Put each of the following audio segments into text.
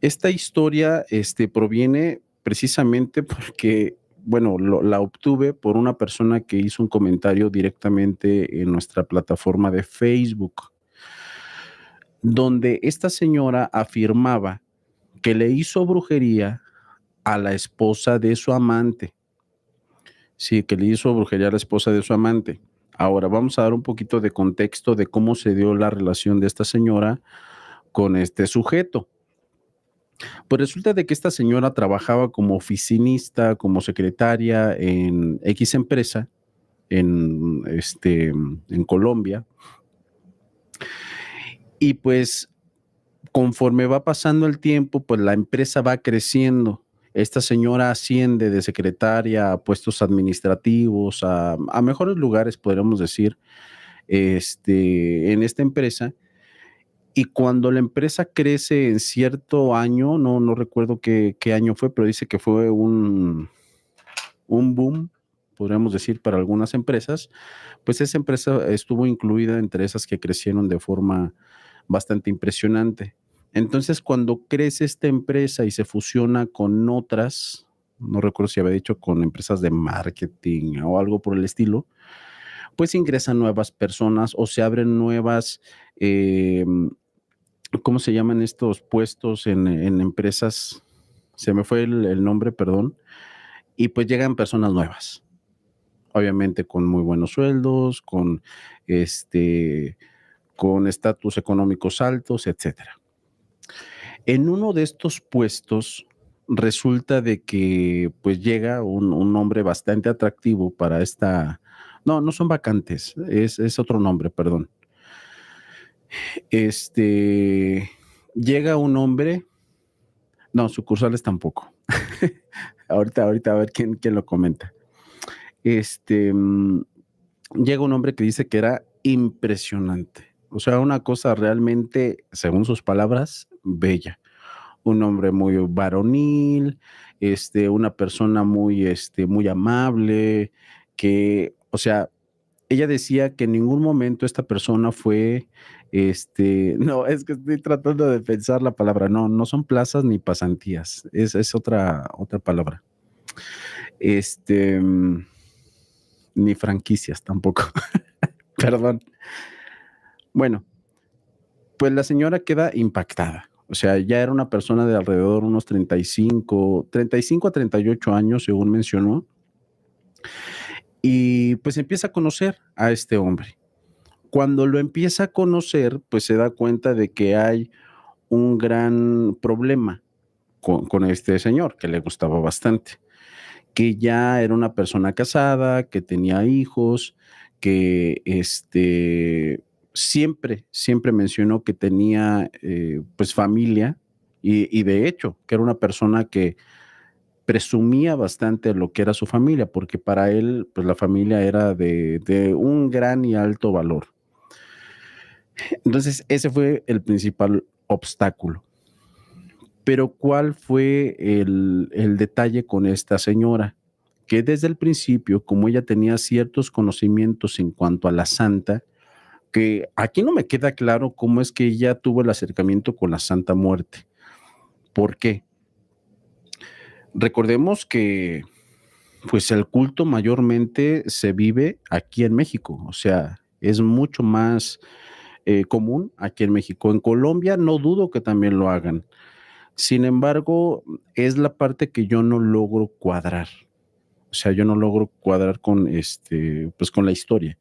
Esta historia, proviene precisamente porque, bueno, la obtuve por una persona que hizo un comentario directamente en nuestra plataforma de Facebook, donde esta señora afirmaba que le hizo brujería a la esposa de su amante. Sí, que le hizo brujería a la esposa de su amante. Ahora vamos a dar un poquito de contexto de cómo se dio la relación de esta señora con este sujeto. Pues resulta de que esta señora trabajaba como oficinista, como secretaria en X empresa en Colombia. Y pues conforme va pasando el tiempo, pues la empresa va creciendo. Esta señora asciende de secretaria a puestos administrativos, a mejores lugares, podríamos decir, en esta empresa. Y cuando la empresa crece en cierto año, no recuerdo qué año fue, pero dice que fue un boom, podríamos decir, para algunas empresas, pues esa empresa estuvo incluida entre esas que crecieron de forma bastante impresionante. Entonces, cuando crece esta empresa y se fusiona con otras, no recuerdo si había dicho con empresas de marketing o algo por el estilo, pues ingresan nuevas personas o se abren nuevas, ¿cómo se llaman estos puestos en empresas? Se me fue el nombre, perdón. Y pues llegan personas nuevas, obviamente con muy buenos sueldos, este, con estatus económicos altos, etcétera. En uno de estos puestos resulta de que pues llega un hombre bastante atractivo para esta, no son vacantes, es otro nombre, perdón. Este, llega un hombre, no, sucursales tampoco. Ahorita a ver quién lo comenta. Este, mm, Llega un hombre que dice que era impresionante. O sea, una cosa realmente, según sus palabras, bella. Un hombre muy varonil, una persona muy, muy amable, que, o sea, ella decía que en ningún momento esta persona fue, no, es que estoy tratando de pensar la palabra, no son plazas ni pasantías, es otra palabra. Este, mm, Ni franquicias tampoco, perdón. Bueno, pues la señora queda impactada. O sea, ya era una persona de alrededor unos 35 a 38 años, según mencionó, y pues empieza a conocer a este hombre. Cuando lo empieza a conocer, pues se da cuenta de que hay un gran problema con este señor, que le gustaba bastante, que ya era una persona casada, que tenía hijos, que siempre mencionó que tenía pues familia y de hecho que era una persona que presumía bastante lo que era su familia, porque para él pues la familia era de un gran y alto valor. Entonces ese fue el principal obstáculo. Pero ¿cuál fue el detalle con esta señora? Que desde el principio, como ella tenía ciertos conocimientos en cuanto a la santa, que aquí no me queda claro cómo es que ella tuvo el acercamiento con la Santa Muerte. ¿Por qué? Recordemos que, pues, el culto mayormente se vive aquí en México, o sea, es mucho más, común aquí en México. En Colombia no dudo que también lo hagan. Sin embargo, es la parte que yo no logro cuadrar. O sea, yo no logro cuadrar con, pues, con la historia.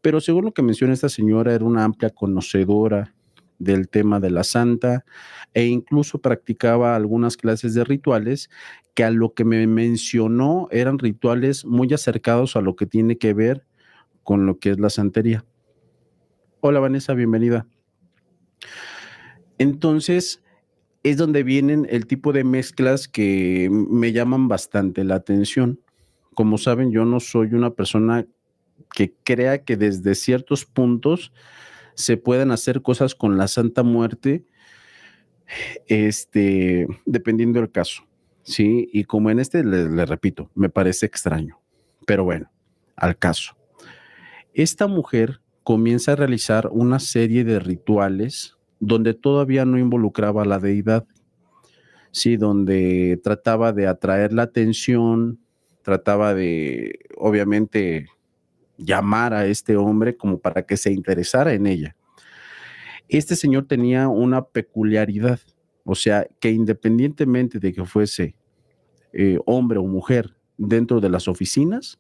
Pero según lo que menciona esta señora, era una amplia conocedora del tema de la santa e incluso practicaba algunas clases de rituales que a lo que me mencionó eran rituales muy acercados a lo que tiene que ver con lo que es la santería. Hola Vanessa, bienvenida. Entonces, es donde vienen el tipo de mezclas que me llaman bastante la atención. Como saben, yo no soy una persona que crea que desde ciertos puntos se puedan hacer cosas con la Santa Muerte, dependiendo del caso, ¿sí? Y como en le repito, me parece extraño, pero bueno, al caso. Esta mujer comienza a realizar una serie de rituales donde todavía no involucraba a la deidad, sí, donde trataba de atraer la atención, trataba de, obviamente, llamar a este hombre como para que se interesara en ella. Este señor tenía una peculiaridad, o sea, que independientemente de que fuese hombre o mujer dentro de las oficinas,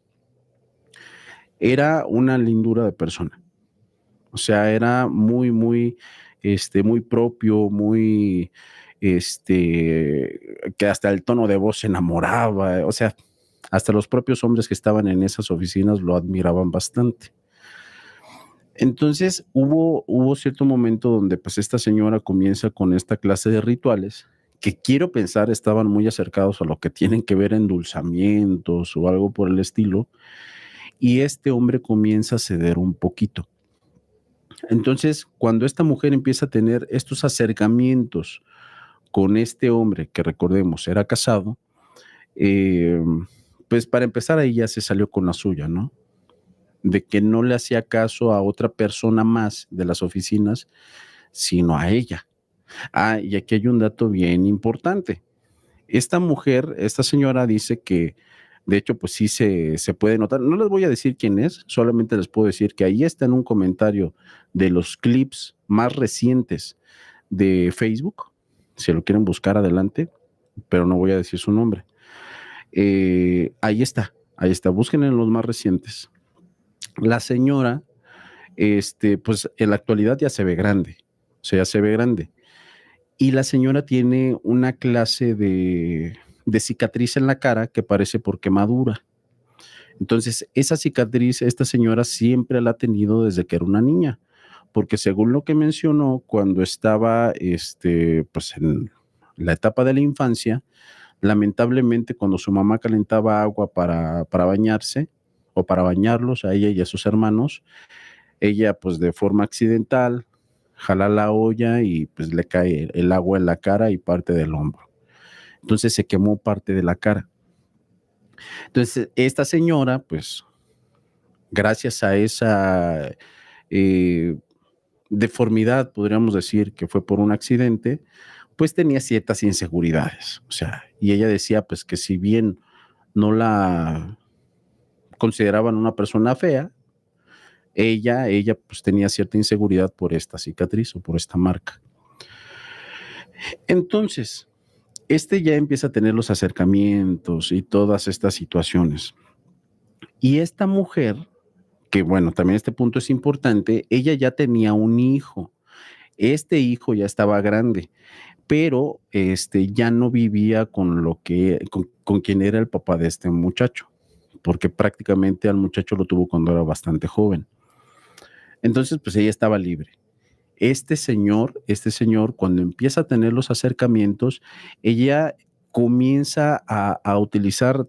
era una lindura de persona. O sea, era muy, muy, muy propio, muy, que hasta el tono de voz se enamoraba. O sea, hasta los propios hombres que estaban en esas oficinas lo admiraban bastante. Entonces hubo cierto momento donde pues esta señora comienza con esta clase de rituales que quiero pensar estaban muy acercados a lo que tienen que ver endulzamientos o algo por el estilo, y este hombre comienza a ceder un poquito. Entonces, cuando esta mujer empieza a tener estos acercamientos con este hombre, que recordemos era casado, eh, pues para empezar ahí ya se salió con la suya, ¿no? De que no le hacía caso a otra persona más de las oficinas, sino a ella. Ah, y aquí hay un dato bien importante. Esta mujer, esta señora dice que, de hecho, pues sí se puede notar. No les voy a decir quién es, solamente les puedo decir que ahí está en un comentario de los clips más recientes de Facebook. Si lo quieren buscar adelante, pero no voy a decir su nombre. Ahí está, busquen en los más recientes. La señora, pues en la actualidad ya se ve grande, o sea, ya se ve grande. Y la señora tiene una clase de cicatriz en la cara que parece por quemadura. Entonces, esa cicatriz, esta señora siempre la ha tenido desde que era una niña, porque según lo que mencionó, cuando estaba, pues en la etapa de la infancia, lamentablemente cuando su mamá calentaba agua para bañarse o para bañarlos a ella y a sus hermanos, ella pues de forma accidental jala la olla y pues le cae el agua en la cara y parte del hombro. Entonces se quemó parte de la cara. Entonces esta señora pues gracias a esa eh, deformidad, podríamos decir que fue por un accidente, pues tenía ciertas inseguridades. O sea, y ella decía pues que si bien no la consideraban una persona fea, ella pues tenía cierta inseguridad por esta cicatriz o por esta marca. Entonces, ya empieza a tener los acercamientos y todas estas situaciones. Y esta mujer, que bueno, también este punto es importante, ella ya tenía un hijo. Este hijo ya estaba grande, pero ya no vivía con quien era el papá de este muchacho, porque prácticamente al muchacho lo tuvo cuando era bastante joven. Entonces, pues ella estaba libre. Este señor, cuando empieza a tener los acercamientos, ella comienza a utilizar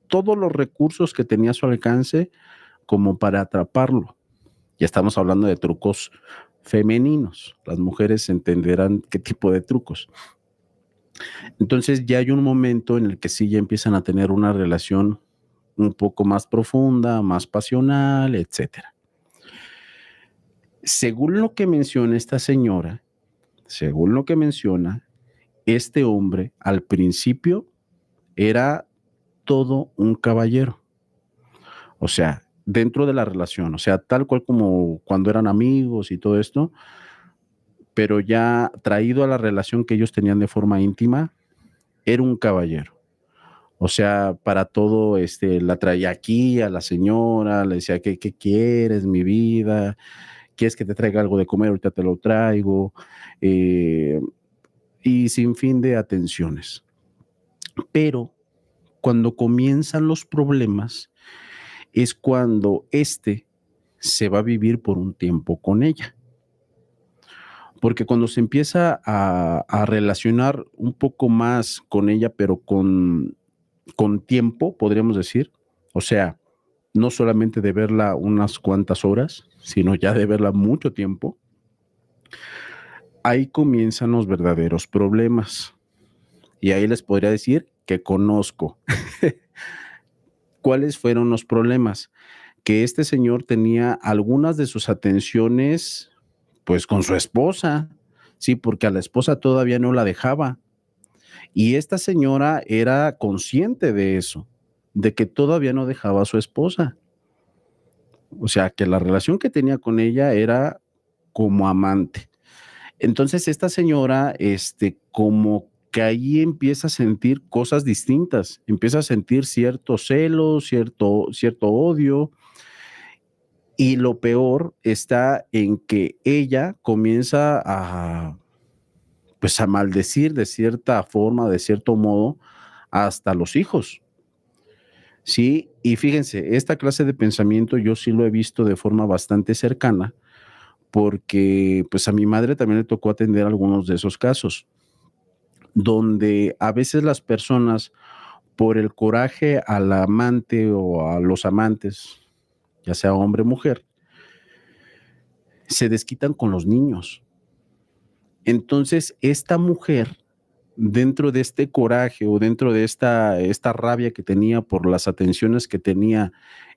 todos los recursos que tenía a su alcance como para atraparlo. Ya estamos hablando de trucos femeninos. Las mujeres entenderán qué tipo de trucos. Entonces ya hay un momento en el que sí ya empiezan a tener una relación un poco más profunda, más pasional, etcétera. Según lo que menciona esta señora, según lo que menciona, este hombre al principio era todo un caballero. O sea, dentro de la relación, o sea, tal cual como cuando eran amigos y todo esto, pero ya traído a la relación que ellos tenían de forma íntima, era un caballero. O sea, para todo, la traía aquí a la señora, le decía, ¿qué quieres, mi vida? ¿Quieres que te traiga algo de comer? Ahorita te lo traigo. Y sin fin de atenciones. Pero cuando comienzan los problemas es cuando se va a vivir por un tiempo con ella. Porque cuando se empieza a relacionar un poco más con ella, pero con tiempo, podríamos decir, o sea, no solamente de verla unas cuantas horas, sino ya de verla mucho tiempo, ahí comienzan los verdaderos problemas. Y ahí les podría decir que conozco. ¿Cuáles fueron los problemas? Que este señor tenía algunas de sus atenciones, pues con su esposa, sí, porque a la esposa todavía no la dejaba. Y esta señora era consciente de eso, de que todavía no dejaba a su esposa. O sea, que la relación que tenía con ella era como amante. Entonces, esta señora, como que ahí empieza a sentir cosas distintas, empieza a sentir cierto celo, cierto odio, y lo peor está en que ella comienza a, pues, a maldecir de cierta forma, de cierto modo, hasta los hijos. Sí, y fíjense, esta clase de pensamiento yo sí lo he visto de forma bastante cercana, porque, pues, a mi madre también le tocó atender algunos de esos casos, donde a veces las personas, por el coraje al amante o a los amantes, ya sea hombre o mujer, se desquitan con los niños. Entonces, esta mujer, dentro de este coraje o dentro de esta rabia que tenía por las atenciones que tenía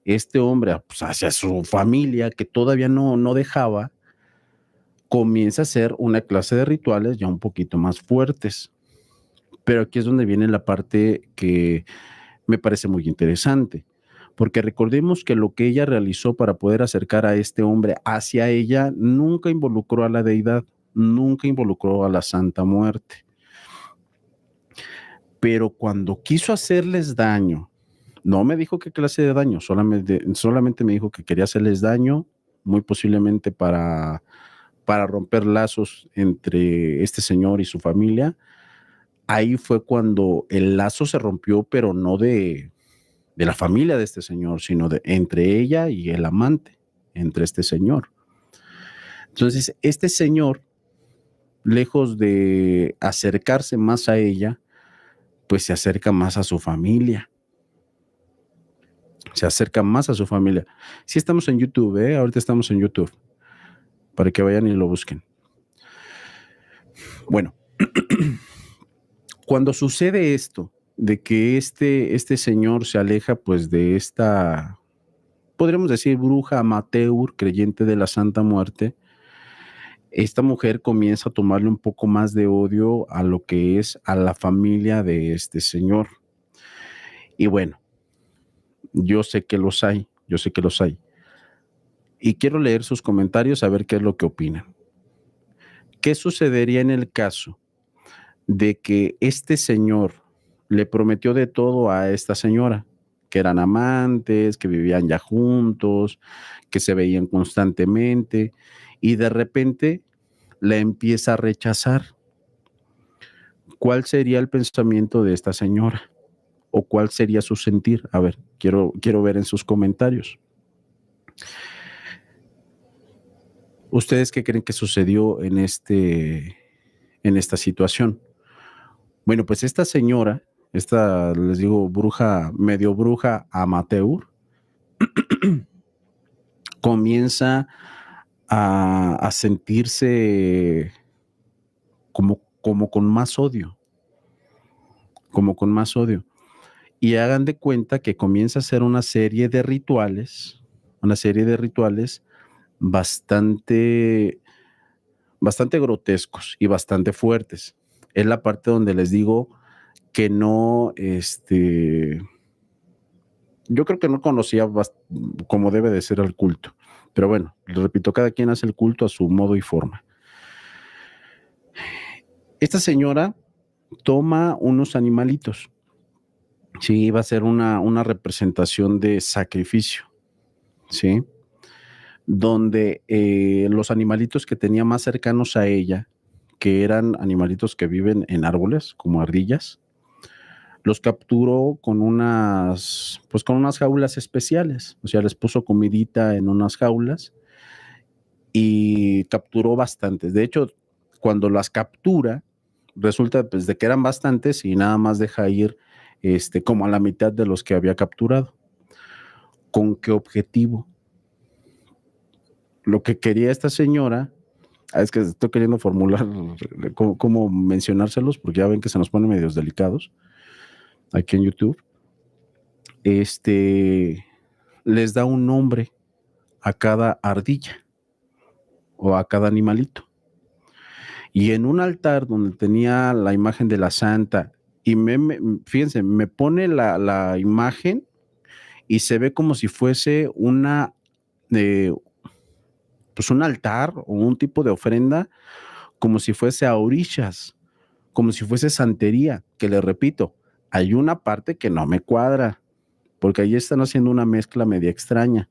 este hombre, pues, hacia su familia, que todavía no dejaba, comienza a hacer una clase de rituales ya un poquito más fuertes. Pero aquí es donde viene la parte que me parece muy interesante, porque recordemos que lo que ella realizó para poder acercar a este hombre hacia ella nunca involucró a la deidad, nunca involucró a la Santa Muerte. Pero cuando quiso hacerles daño, no me dijo qué clase de daño, solamente me dijo que quería hacerles daño, muy posiblemente para romper lazos entre este señor y su familia. Ahí fue cuando el lazo se rompió, pero no de la familia de este señor, sino de entre ella y el amante, entre este señor. Entonces, este señor, lejos de acercarse más a ella, pues se acerca más a su familia. Se acerca más a su familia. Sí estamos en YouTube, ¿eh? Ahorita estamos en YouTube, para que vayan y lo busquen. Bueno, cuando sucede esto, de que este señor se aleja pues de esta, podríamos decir, bruja amateur, creyente de la Santa Muerte, esta mujer comienza a tomarle un poco más de odio a lo que es a la familia de este señor. Y bueno, yo sé que los hay, yo sé que los hay. Y quiero leer sus comentarios a ver qué es lo que opinan. ¿Qué sucedería en el caso de que este señor le prometió de todo a esta señora? Que eran amantes, que vivían ya juntos, que se veían constantemente, y de repente la empieza a rechazar. ¿Cuál sería el pensamiento de esta señora? ¿O cuál sería su sentir? A ver, quiero ver en sus comentarios. ¿Ustedes qué creen que sucedió en esta situación? Bueno, pues esta señora, esta, les digo, bruja, medio bruja amateur, comienza a sentirse como con más odio, como con más odio. Y hagan de cuenta que comienza a hacer una serie de rituales bastante, bastante grotescos y bastante fuertes. Es la parte donde les digo que no, yo creo que no conocía como debe de ser el culto. Pero bueno, les repito, cada quien hace el culto a su modo y forma. Esta señora toma unos animalitos. Sí, iba a ser una representación de sacrificio, ¿sí? Donde los animalitos que tenía más cercanos a ella, que eran animalitos que viven en árboles, como ardillas, los capturó pues con unas jaulas especiales. O sea, les puso comidita en unas jaulas y capturó bastantes. De hecho, cuando las captura, resulta pues de que eran bastantes y nada más deja ir como a la mitad de los que había capturado. ¿Con qué objetivo? Lo que quería esta señora, es que estoy queriendo formular cómo mencionárselos, porque ya ven que se nos ponen medios delicados aquí en YouTube. Les da un nombre a cada ardilla o a cada animalito. y en un altar donde tenía la imagen de la santa, y fíjense, me pone la imagen y se ve como si fuese eh, pues un altar o un tipo de ofrenda, como si fuese a orillas, como si fuese santería, que le repito, hay una parte que no me cuadra, porque ahí están haciendo una mezcla media extraña.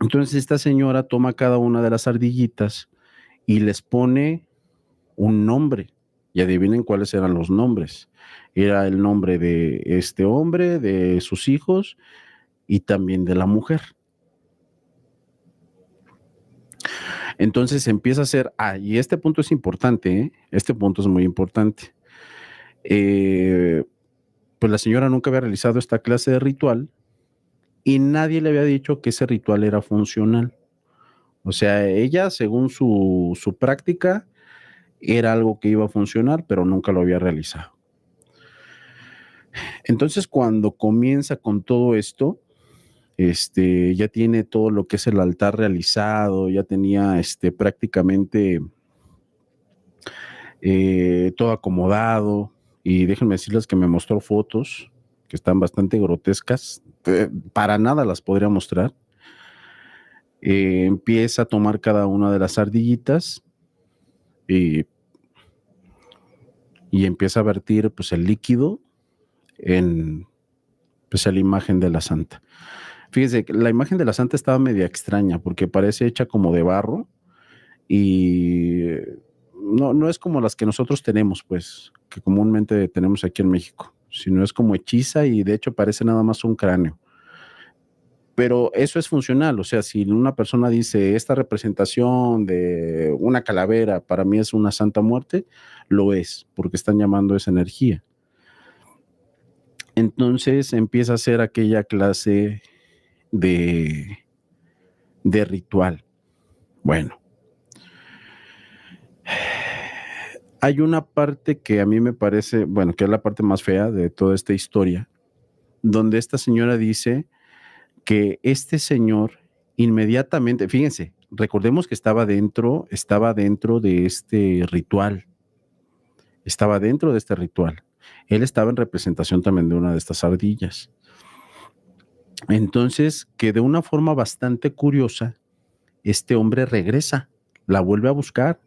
Entonces esta señora toma cada una de las ardillitas y les pone un nombre, y adivinen cuáles eran los nombres. Era el nombre de este hombre, de sus hijos y también de la mujer. Entonces empieza a hacer, y este punto es importante, ¿eh? Este punto es muy importante. Pues la señora nunca había realizado esta clase de ritual y nadie le había dicho que ese ritual era funcional. O sea, ella, según su práctica, era algo que iba a funcionar, pero nunca lo había realizado. Entonces, cuando comienza con todo esto, ya tiene todo lo que es el altar realizado, ya tenía prácticamente todo acomodado, y déjenme decirles que me mostró fotos que están bastante grotescas, para nada las podría mostrar. Empieza a tomar cada una de las ardillitas y, y empieza a vertir pues el líquido en pues la imagen de la santa. Fíjense, la imagen de la santa estaba media extraña porque parece hecha como de barro y no es como las que nosotros tenemos, pues, que comúnmente tenemos aquí en México, sino es como hechiza y de hecho parece nada más un cráneo. Pero eso es funcional, o sea, si una persona dice, esta representación de una calavera para mí es una santa muerte, lo es, porque están llamando esa energía. Entonces empieza a hacer aquella clase de ritual. Bueno, hay una parte que a mí me parece, bueno, que es la parte más fea de toda esta historia, donde esta señora dice que este señor inmediatamente, fíjense, recordemos que estaba dentro de este ritual, estaba dentro de este ritual. Él estaba en representación también de una de estas ardillas. Entonces, que de una forma bastante curiosa, este hombre regresa, la vuelve a buscar.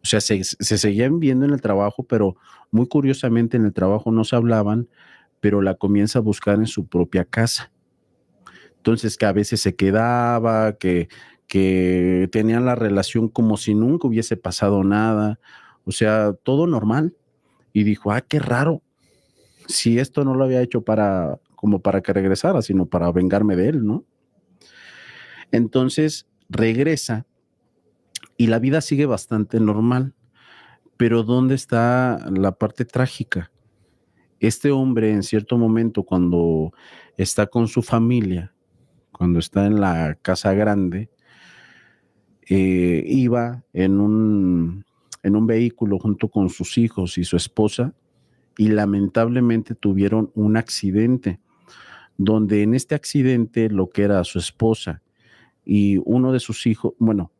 O sea, se seguían viendo en el trabajo, pero muy curiosamente en el trabajo no se hablaban, pero la comienza a buscar en su propia casa. Entonces, que a veces se quedaba, que tenían la relación como si nunca hubiese pasado nada, o sea, todo normal. Y dijo, qué raro, si esto no lo había hecho como para que regresara, sino para vengarme de él, ¿no? Entonces regresa y la vida sigue bastante normal, pero ¿dónde está la parte trágica? Este hombre en cierto momento cuando está con su familia, cuando está en la casa grande, iba en un vehículo junto con sus hijos y su esposa y lamentablemente tuvieron un accidente, donde en este accidente lo que era su esposa y uno de sus hijos, bueno,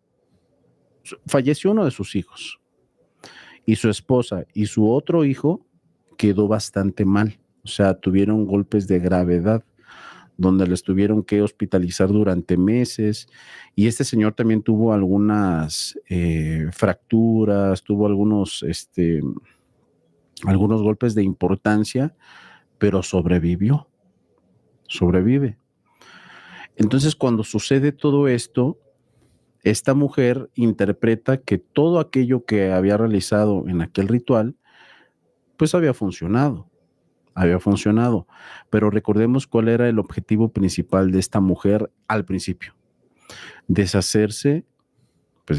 falleció uno de sus hijos y su esposa y su otro hijo quedó bastante mal, o sea, tuvieron golpes de gravedad donde les tuvieron que hospitalizar durante meses y este señor también tuvo algunas fracturas, tuvo algunos golpes de importancia, pero sobrevive. Entonces, cuando sucede todo esto, esta mujer interpreta que todo aquello que había realizado en aquel ritual, pues había funcionado, pero recordemos cuál era el objetivo principal de esta mujer al principio, deshacerse, pues,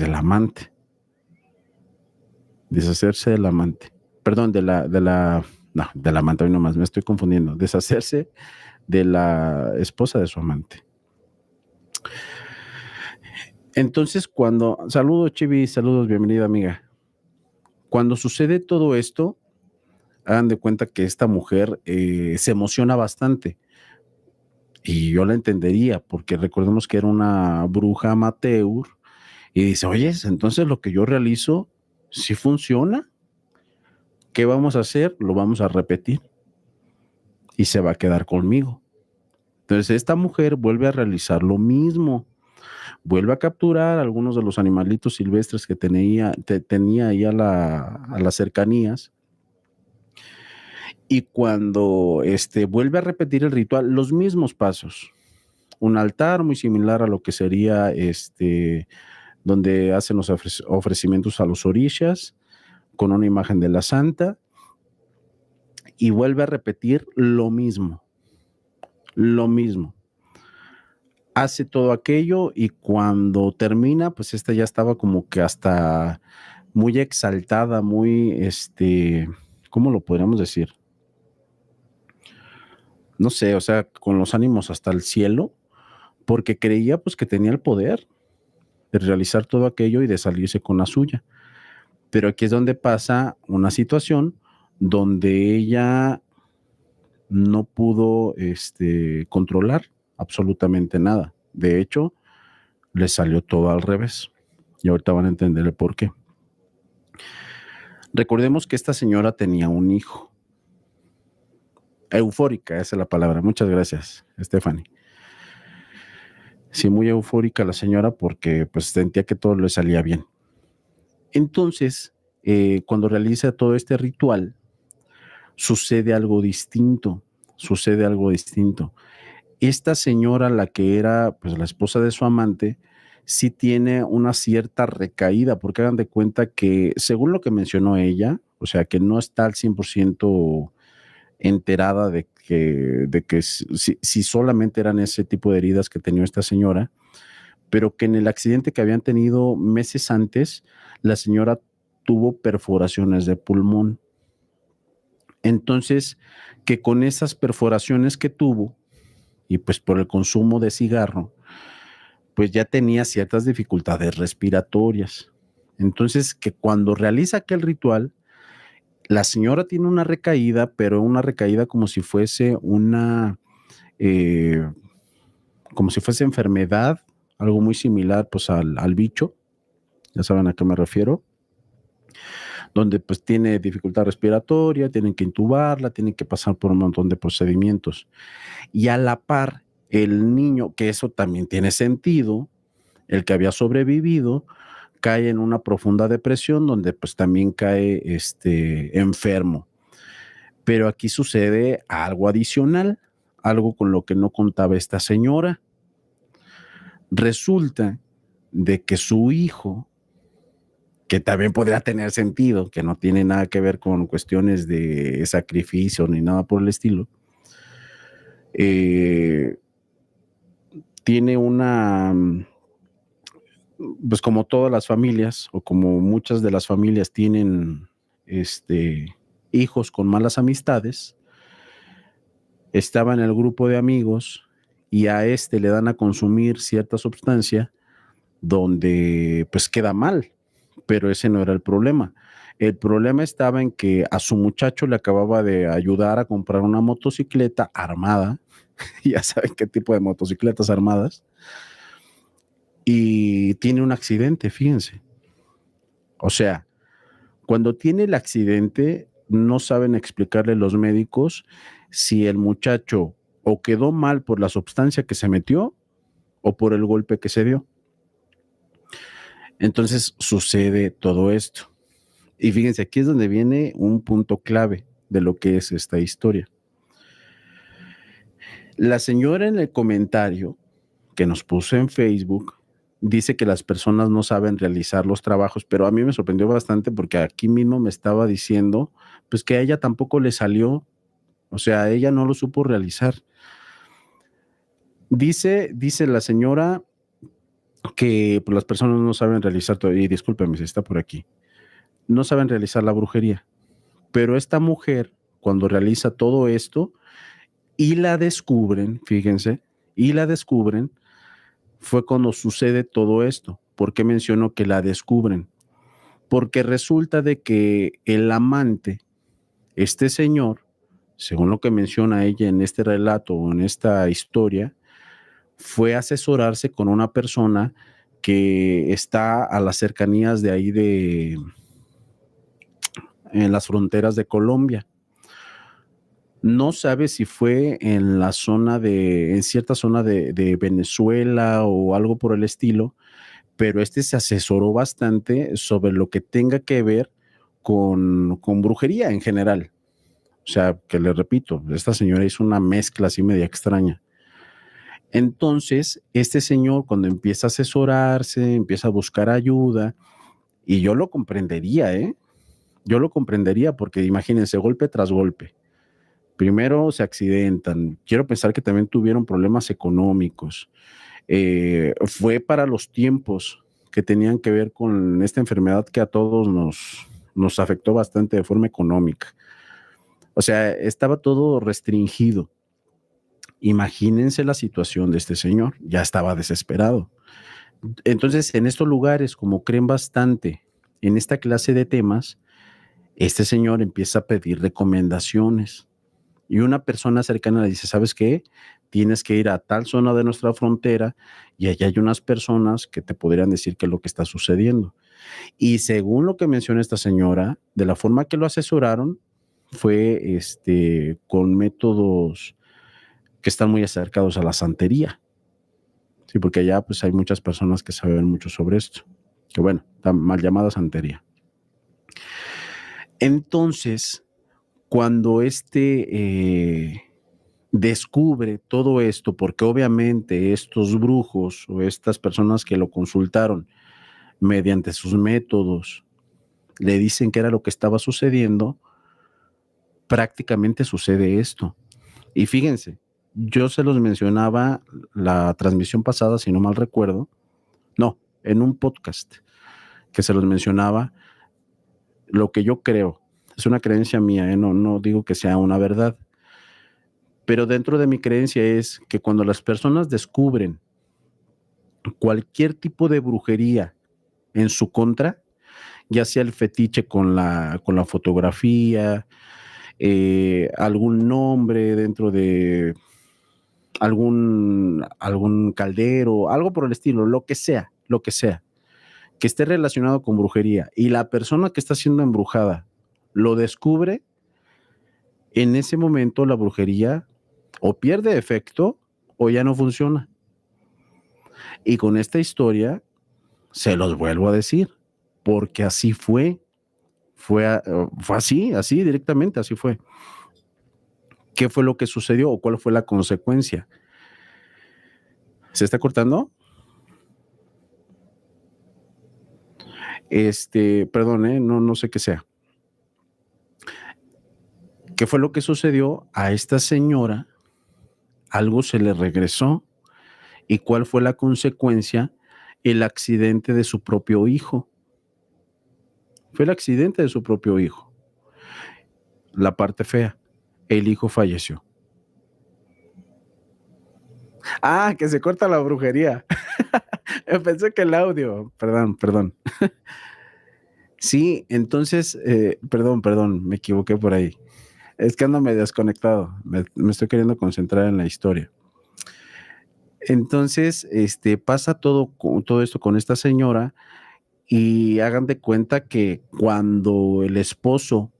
deshacerse del amante, perdón, no, del amante, hoy nomás, me estoy confundiendo, deshacerse de la esposa de su amante. Entonces, saludos Chivi, saludos, bienvenida amiga. Cuando sucede todo esto, hagan de cuenta que esta mujer se emociona bastante y yo la entendería porque recordemos que era una bruja amateur Y dice, oye, entonces lo que yo realizo sí funciona. ¿Qué vamos a hacer? Lo vamos a repetir y se va a quedar conmigo. Entonces esta mujer vuelve a realizar lo mismo, vuelve a capturar algunos de los animalitos silvestres que tenía ahí a las cercanías, y cuando vuelve a repetir el ritual, los mismos pasos, un altar muy similar a lo que sería donde hacen los ofrecimientos a los orishas, con una imagen de la santa, y vuelve a repetir lo mismo, lo mismo. Hace todo aquello y cuando termina, pues esta ya estaba como que hasta muy exaltada, muy, ¿cómo lo podríamos decir? No sé, o sea, con los ánimos hasta el cielo, porque creía pues que tenía el poder de realizar todo aquello y de salirse con la suya. Pero aquí es donde pasa una situación donde ella no pudo controlar absolutamente nada. De hecho, le salió todo al revés. Y ahorita van a entender el por qué. Recordemos que esta señora tenía un hijo. Eufórica, esa es la palabra. Muchas gracias, Stephanie. Sí, muy eufórica la señora porque pues sentía que todo le salía bien. Entonces, cuando realiza todo este ritual, sucede algo distinto, sucede algo distinto. Esta señora, la que era pues la esposa de su amante, sí tiene una cierta recaída, porque hagan de cuenta que, según lo que mencionó ella, o sea, que no está al 100% enterada de que si solamente eran ese tipo de heridas que tenía esta señora, pero que en el accidente que habían tenido meses antes, la señora tuvo perforaciones de pulmón. Entonces, que con esas perforaciones que tuvo, y pues por el consumo de cigarro, pues ya tenía ciertas dificultades respiratorias. Entonces, que cuando realiza aquel ritual, la señora tiene una recaída, pero una recaída como si fuese eh, como si fuese enfermedad, algo muy similar pues al bicho, ya saben a qué me refiero, donde pues tiene dificultad respiratoria, tienen que intubarla, tienen que pasar por un montón de procedimientos. Y a la par, el niño, que eso también tiene sentido, el que había sobrevivido, cae en una profunda depresión donde pues también cae enfermo. Pero aquí sucede algo adicional, algo con lo que no contaba esta señora. Resulta de que su hijo, que también podría tener sentido, que no tiene nada que ver con cuestiones de sacrificio ni nada por el estilo, tiene pues como todas las familias, o como muchas de las familias tienen hijos con malas amistades, estaba en el grupo de amigos y a le dan a consumir cierta sustancia donde pues queda mal, pero ese no era el problema. El problema estaba en que a su muchacho le acababa de ayudar a comprar una motocicleta armada, ya saben qué tipo de motocicletas armadas, y tiene un accidente, fíjense. O sea, cuando tiene el accidente, no saben explicarle los médicos si el muchacho o quedó mal por la sustancia que se metió o por el golpe que se dio. Entonces sucede todo esto. Y fíjense, aquí es donde viene un punto clave de lo que es esta historia. La señora en el comentario que nos puso en Facebook dice que las personas no saben realizar los trabajos, pero a mí me sorprendió bastante porque aquí mismo me estaba diciendo pues que a ella tampoco le salió, o sea, ella no lo supo realizar. Dice la señora que pues, las personas no saben realizar todo, y discúlpeme si está por aquí, no saben realizar la brujería, pero esta mujer cuando realiza todo esto y la descubren, fíjense, y la descubren, fue cuando sucede todo esto. ¿Por qué menciono que la descubren? Porque resulta de que el amante, este señor, según lo que menciona ella en este relato o en esta historia, fue a asesorarse con una persona que está a las cercanías de ahí en las fronteras de Colombia. No sabe si fue en la zona en cierta zona de Venezuela o algo por el estilo, pero se asesoró bastante sobre lo que tenga que ver con brujería en general. O sea, que le repito, esta señora hizo una mezcla así media extraña. Entonces, este señor cuando empieza a asesorarse, empieza a buscar ayuda, y yo lo comprendería, ¿eh? Yo lo comprendería porque imagínense, golpe tras golpe. Primero se accidentan, quiero pensar que también tuvieron problemas económicos. Fue para los tiempos que tenían que ver con esta enfermedad que a todos nos afectó bastante de forma económica. O sea, estaba todo restringido. Imagínense la situación de este señor, ya estaba desesperado. Entonces, en estos lugares, como creen bastante en esta clase de temas, este señor empieza a pedir recomendaciones. Y una persona cercana le dice, ¿sabes qué? Tienes que ir a tal zona de nuestra frontera y allá hay unas personas que te podrían decir qué es lo que está sucediendo. Y según lo que menciona esta señora, de la forma que lo asesoraron fue con métodos que están muy acercados a la santería. Sí, porque allá pues hay muchas personas que saben mucho sobre esto. Que bueno, está mal llamada santería. Entonces, cuando descubre todo esto, porque obviamente estos brujos o estas personas que lo consultaron mediante sus métodos le dicen que era lo que estaba sucediendo, prácticamente sucede esto. Y fíjense, yo se los mencionaba la transmisión pasada, si no mal recuerdo, no, en un podcast que se los mencionaba, lo que yo creo, es una creencia mía, no digo que sea una verdad, pero dentro de mi creencia es que cuando las personas descubren cualquier tipo de brujería en su contra, ya sea el fetiche con la fotografía, algún nombre dentro de algún caldero, algo por el estilo, lo que esté relacionado con brujería y la persona que está siendo embrujada lo descubre, en ese momento la brujería o pierde efecto o ya no funciona. Y con esta historia se los vuelvo a decir, porque así fue. Fue así directamente, así fue. ¿Qué fue lo que sucedió o cuál fue la consecuencia? ¿Se está cortando? Perdón, no sé qué sea. ¿Qué fue lo que sucedió? A esta señora algo se le regresó. ¿Y cuál fue la consecuencia? El accidente de su propio hijo. Fue el accidente de su propio hijo. La parte fea, el hijo falleció. Ah, que se corta la brujería. Pensé que el audio. Perdón. Sí, entonces, perdón, me equivoqué por ahí. Es que ando medio desconectado. Me estoy queriendo concentrar en la historia. Entonces, pasa todo esto con esta señora y hagan de cuenta que cuando el esposo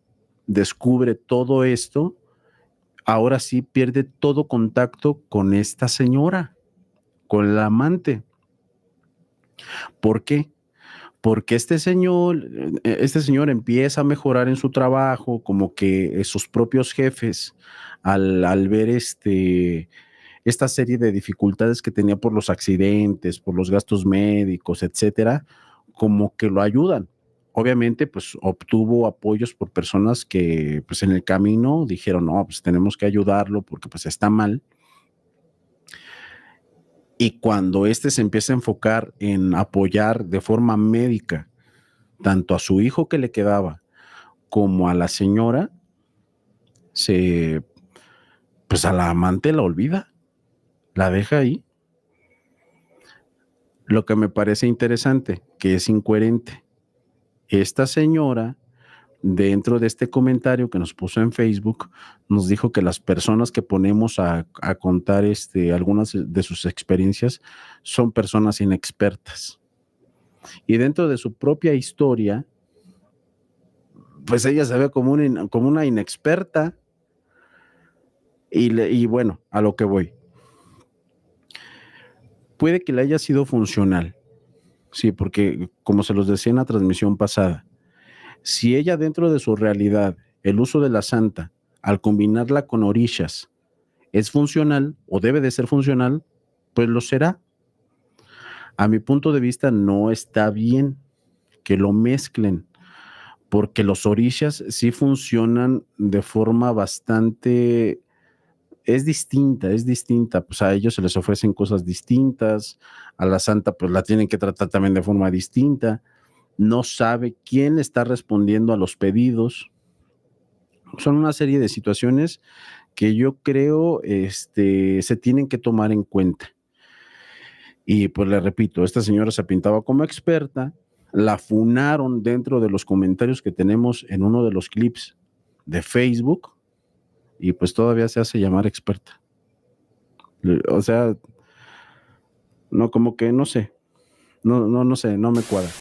descubre todo esto, ahora sí pierde todo contacto con esta señora, con la amante. ¿Por qué? Porque este señor empieza a mejorar en su trabajo, como que sus propios jefes, al ver esta serie de dificultades que tenía por los accidentes, por los gastos médicos, etcétera, como que lo ayudan. Obviamente, pues obtuvo apoyos por personas que, pues en el camino dijeron, no, pues tenemos que ayudarlo porque pues está mal. Y cuando se empieza a enfocar en apoyar de forma médica tanto a su hijo que le quedaba como a la señora, pues a la amante la olvida, la deja ahí. Lo que me parece interesante, que es incoherente, esta señora, dentro de este comentario que nos puso en Facebook, nos dijo que las personas que ponemos a contar algunas de sus experiencias son personas inexpertas. Y dentro de su propia historia, pues ella se ve como una inexperta. Y bueno, a lo que voy. Puede que le haya sido funcional, sí, porque como se los decía en la transmisión pasada, si ella dentro de su realidad, el uso de la santa, al combinarla con orishas, es funcional o debe de ser funcional, pues lo será. A mi punto de vista no está bien que lo mezclen, porque los orishas sí funcionan de forma bastante, es distinta, pues a ellos se les ofrecen cosas distintas, a la santa pues la tienen que tratar también de forma distinta, no sabe quién está respondiendo a los pedidos. Son una serie de situaciones que yo creo se tienen que tomar en cuenta. Y pues le repito, esta señora se pintaba como experta, la funaron dentro de los comentarios que tenemos en uno de los clips de Facebook y pues todavía se hace llamar experta. O sea, no, como que no sé, no sé, no me cuadra.